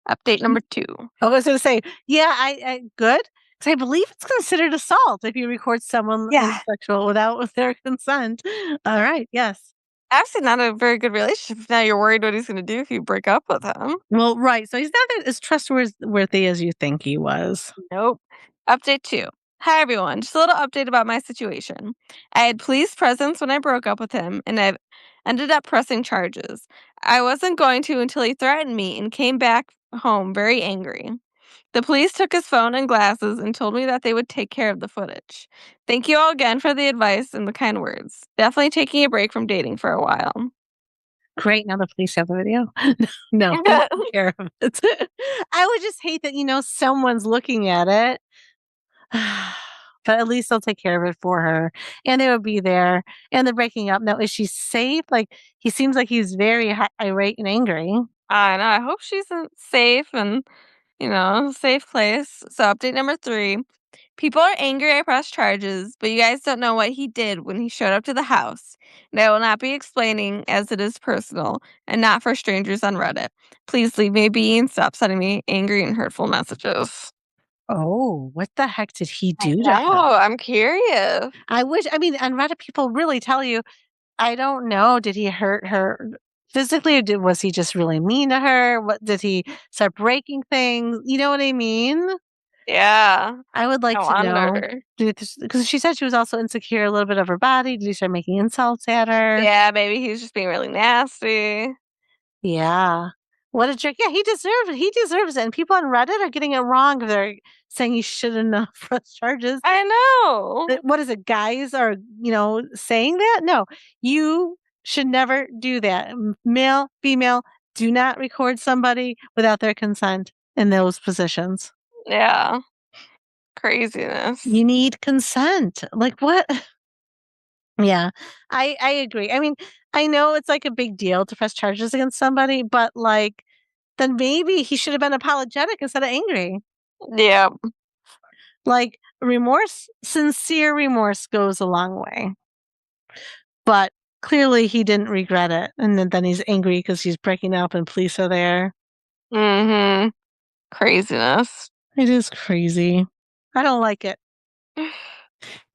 Update number 2. I was going to say, yeah, I good. Because I believe it's considered assault if you record someone sexual without their consent. All right, yes. Actually, not a very good relationship. Now you're worried what he's going to do if you break up with him. Well, right. So he's not as trustworthy as you think he was. Nope. Update 2. Hi, everyone. Just a little update about my situation. I had police presence when I broke up with him, and I've ended up pressing charges. I wasn't going to until he threatened me and came back home very angry. The police took his phone and glasses and told me that they would take care of the footage. Thank you all again for the advice and the kind words. Definitely taking a break from dating for a while. Great. Now the police have the video. No, they take care of it. I would just hate that, someone's looking at it. But at least they'll take care of it for her. And they would be there. And they're breaking up. Now, is she safe? Like, he seems like he's very irate and angry. I know. I hope she's safe and, safe place. So, update number 3. People are angry I pressed charges, but you guys don't know what he did when he showed up to the house. And I will not be explaining as it is personal and not for strangers on Reddit. Please leave me be and stop sending me angry and hurtful messages. Oh, what the heck did he do to her? Oh, I'm curious. On Reddit, people really tell you, I don't know, did he hurt her physically or was he just really mean to her? What did he start breaking things? You know what I mean? Yeah. I would like to know. Because she said she was also insecure a little bit of her body. Did he start making insults at her? Yeah, maybe he's just being really nasty. Yeah. What a jerk. Yeah, he deserves it. He deserves it. And people on Reddit are getting it wrong. They're saying he shouldn't have pressed charges. I know. What is it? Guys are, saying that? No, you should never do that. Male, female, do not record somebody without their consent in those positions. Yeah. Craziness. You need consent. Like what? Yeah, I agree. I mean, I know it's like a big deal to press charges against somebody, but then maybe he should have been apologetic instead of angry. Yeah. Like sincere remorse goes a long way. But clearly he didn't regret it. And then he's angry because he's breaking up and police are there. Mm-hmm. Craziness. It is crazy. I don't like it.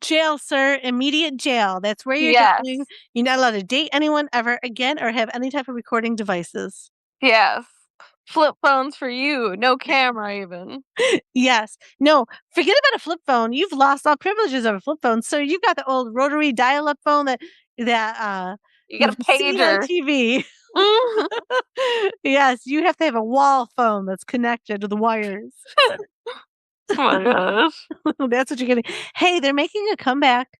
Jail, sir. Immediate jail. That's where you're going. You're not allowed to date anyone ever again or have any type of recording devices. Yes. Flip phones for you. No camera even. Yes. No, forget about a flip phone. You've lost all privileges of a flip phone. So you've got the old rotary dial-up phone that you got a pager. On TV. Yes, you have to have a wall phone that's connected to the wires. Oh my gosh. That's what you're getting. Hey, they're making a comeback.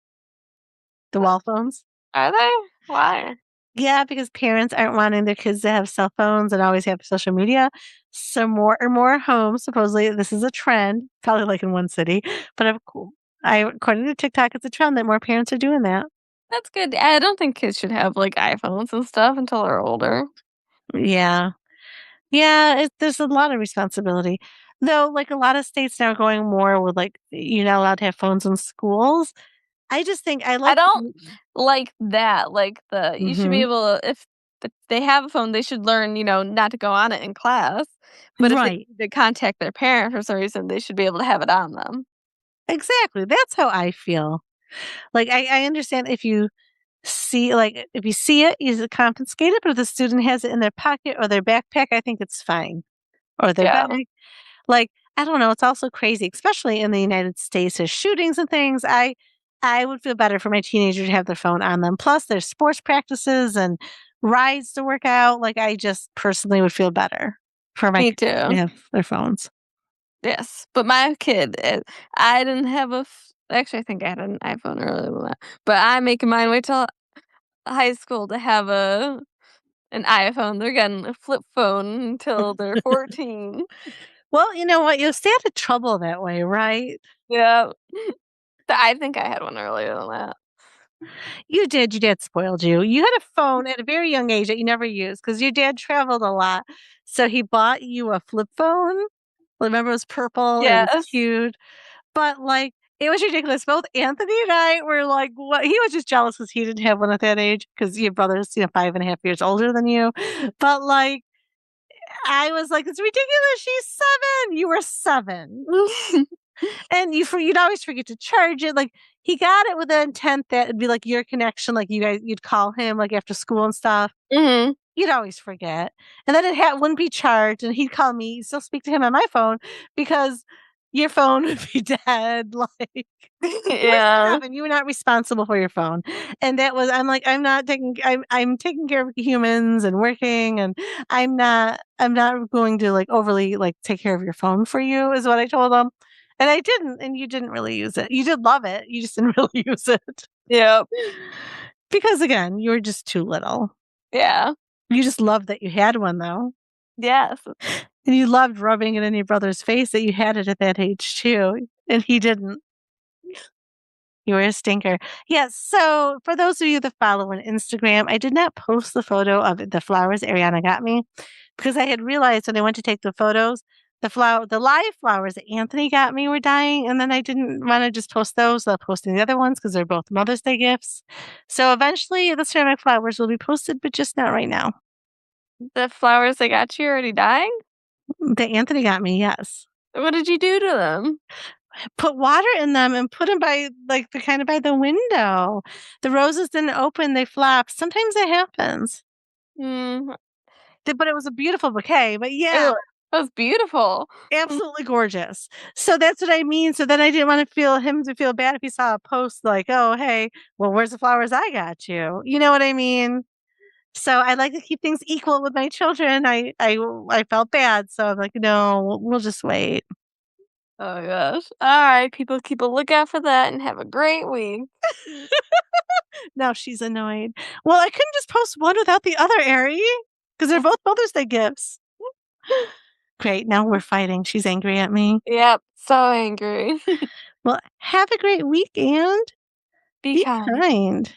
The wall phones. Are they? Why? Yeah, because parents aren't wanting their kids to have cell phones and always have social media. So more and more homes, supposedly this is a trend, probably like in one city, but according to TikTok, it's a trend that more parents are doing that. That's good. I don't think kids should have like iPhones and stuff until they're older. Yeah. Yeah, there's a lot of responsibility. Though, like a lot of states now are going more with you're not allowed to have phones in schools. I just think I don't like that. Like you should be able to, if they have a phone, they should learn, not to go on it in class. But if they contact their parent for some reason, they should be able to have it on them. Exactly. That's how I feel. Like I understand if you see it, you confiscate it. But if the student has it in their pocket or their backpack, I think it's fine. Or their bag. I don't know. It's also crazy, especially in the United States. There's shootings and things. I would feel better for my teenager to have their phone on them. Plus, there's sports practices and rides to work out. I just personally would feel better for my kids to have their phones. Yes, but my kid, I didn't have actually, I think I had an iPhone earlier than that. But I'm making mine wait till high school to have an iPhone. They're getting a flip phone until they're 14. Well, you know what? You'll stay out of trouble that way, right? Yeah. I think I had one earlier than that. You did. Your dad spoiled you. You had a phone at a very young age that you never used because your dad traveled a lot. So he bought you a flip phone. Remember, it was purple. It was Yes. cute. But like, it was ridiculous. Both Anthony and I were like, what? He was just jealous because he didn't have one at that age because your brother's, 5.5 years older than you. But like, I was like, it's ridiculous. She's 7. You were 7. And you'd always forget to charge it. Like, he got it with the intent that it'd be like your connection, like you'd call him like after school and stuff. Mhm. You'd always forget. And then wouldn't be charged, and he'd call me, still speak to him on my phone because your phone would be dead. Like, you were Yeah. 7, you were not responsible for your phone. And that was, I'm like, I'm taking care of humans and working, and I'm not going to like overly like take care of your phone for you, is what I told him. And I didn't, and you didn't really use it. You did love it. You just didn't really use it. Yep. Because again, you were just too little. Yeah. You just loved that you had one though. Yes. And you loved rubbing it in your brother's face that you had it at that age too. And he didn't. You were a stinker. Yes. So for those of you that follow on Instagram, I did not post the photo of the flowers Ariana got me because I had realized when I went to take the photos, the live flowers that Anthony got me were dying. And then I didn't want to just post those. So I'm posting the other ones because they're both Mother's Day gifts. So eventually the ceramic flowers will be posted, but just not right now. The flowers I got you already dying? That Anthony got me, yes. What did you do to them? Put water in them and put them by like the kind of by the window. The roses didn't open, they flopped. Sometimes it happens. Mm. But it was a beautiful bouquet. But yeah, Ew, that was beautiful. absolutely gorgeous. So that's what I mean. So then I didn't want him to feel bad if he saw a post like, oh, hey, well, where's the flowers I got you? You know what I mean? So I like to keep things equal with my children. I felt bad. So I'm like, no, we'll just wait. Oh my gosh. Alright, people keep a lookout for that and have a great week. Now she's annoyed. Well, I couldn't just post one without the other, Ari, because they're both Mother's Day gifts. Great. Now we're fighting. She's angry at me. Yep, so angry. Well, have a great weekend. Be Be kind. kind.